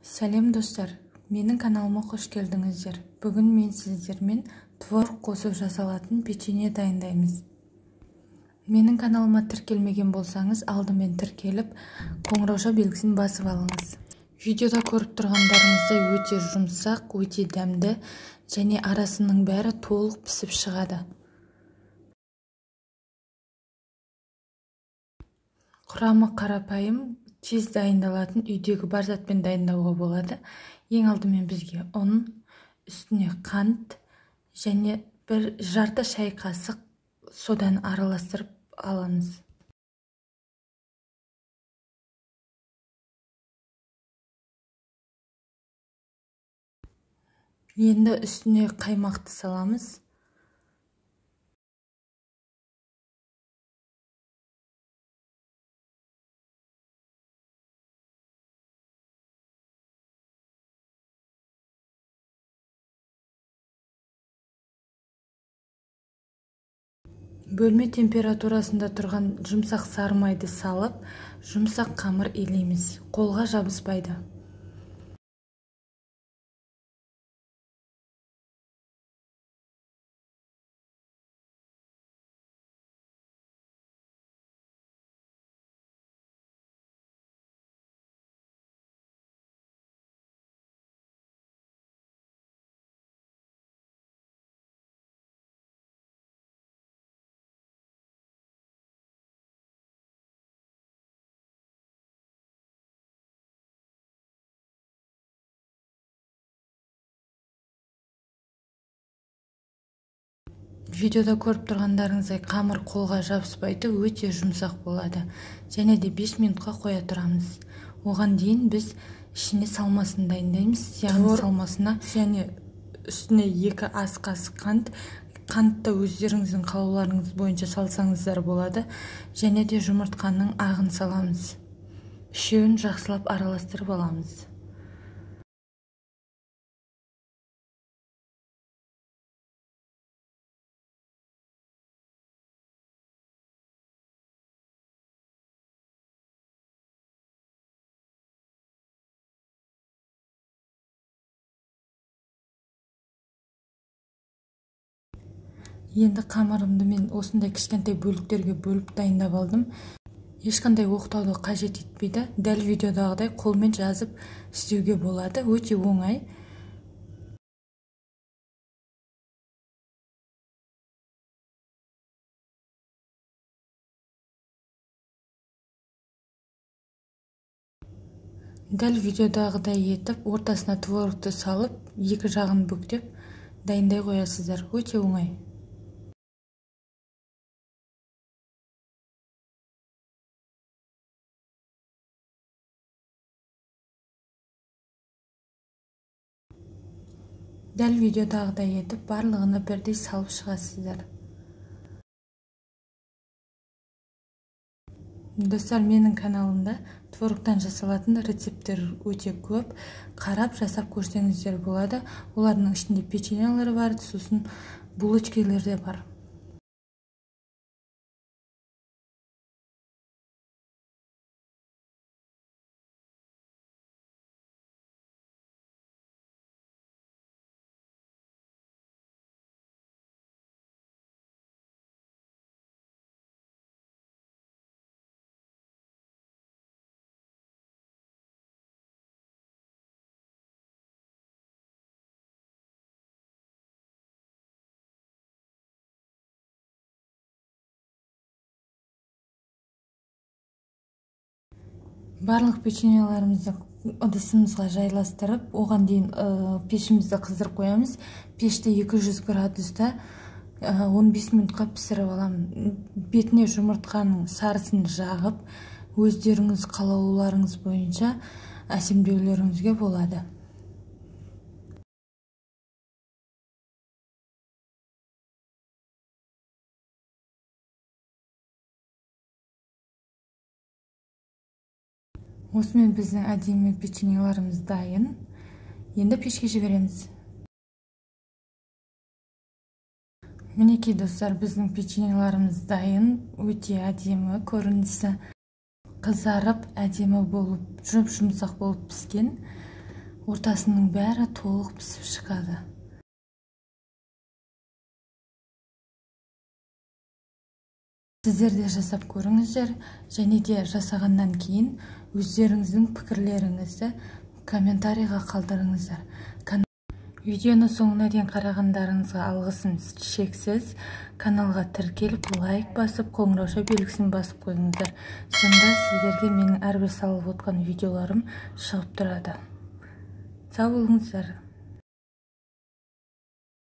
Сәлем достар, менің каналыма қош келдіңіздер. Бүгін мен сіздермен творог қосып жасалатын печенье дайындаймыз. Менің каналыма тіркелмеген болсаңыз, алдымен тіркеліп, қоңырауша белгісін басып алыңыз. Видеода көріп тұрғандарыңыздай өте жұмсақ, өте дәмді және арасының бәрі толық пісіп шығады. Құрамы қарапайым, тез дайындалатын, үйдегі бар затпен дайындауға болады. Ең алдымен бізге ұн, үстіне қант және бір жарты шай қасық содан араластырып аламыз. Енді үстіне қаймақты саламыз. Бөлме температурасында тұрған жұмсақ сары майды салып, жұмсақ қамыр илейміз. Қолға жабыспайды. Видеода көріп тұрғандарыңыздай қамыр қолға жабыспайды, өте жұмсақ болады. Және де 5 минутқа қоя тұрамыз. Оған дейін біз ішіне салмасын дайындаймыз. Яғни салмасына және үстіне 2 ас қасық қант. Қантты өздеріңіздің қалауларыңыз бойынша салсаңыздар болады. Және де жұмыртқаның ағын саламыз. Үшеуін жақсылап араластырып аламыз. Енді қамырымды мен осындай кішкентай бөліктерге бөліп дайындап алдым. Ешқандай оқтауды қажет етпейді. Дәл видеодағыдай қолмен жазып істеуге болады. Өте оңай. Дәл видеодағыдай етіп, ортасына творогты салып, екі жағын бүктеп, дайындай қоясыздар. Өте оңай. Дәл видеодағыдай етіп, барлығына бірдей салып шығасыздар. Достар, менің каналымда творогтан жасалатын рецепттер өте көп. Қарап жасап көрсеңіздер болады. Олардың ішінде печеньелер бар, сосын булочкалар да бар. Барлық печеньелерімізді ыдысымызға жайластырып, оған дейін пешімізді қыздырып қоямыз. Пешті 200 градуста 15 минутқа пісіріп аламын. Бетіне жұмыртқаның сарысын жағып, өздеріңіз қалауларыңыз бойынша әсемдеулеріңізге болады. Осымен біздің әдемі печеньелеріміз дайын. Енді пешке жібереміз. Мінекей достар, біздің печеньелеріміз дайын. Өте әдемі көрінісі. Қызарып, әдемі болып, жұмсақ болып піскен. ортасының бәрі толық пісіп шығады. Сіздер де жасап көріңіздер, және де жасағаннан кейін өздеріңіздің пікірлеріңізді комментарийға қалдырыңыздар. Видеоны соңына дейін қарағандарыңызға алғысым шексіз. Каналға тіркеліп, лайк басып, қоңырауша белгісін басып қойыңыздар. Сонда сіздерге менің әрбір салып отқан видеоларым шығып тұрады. Сау болыңыздар.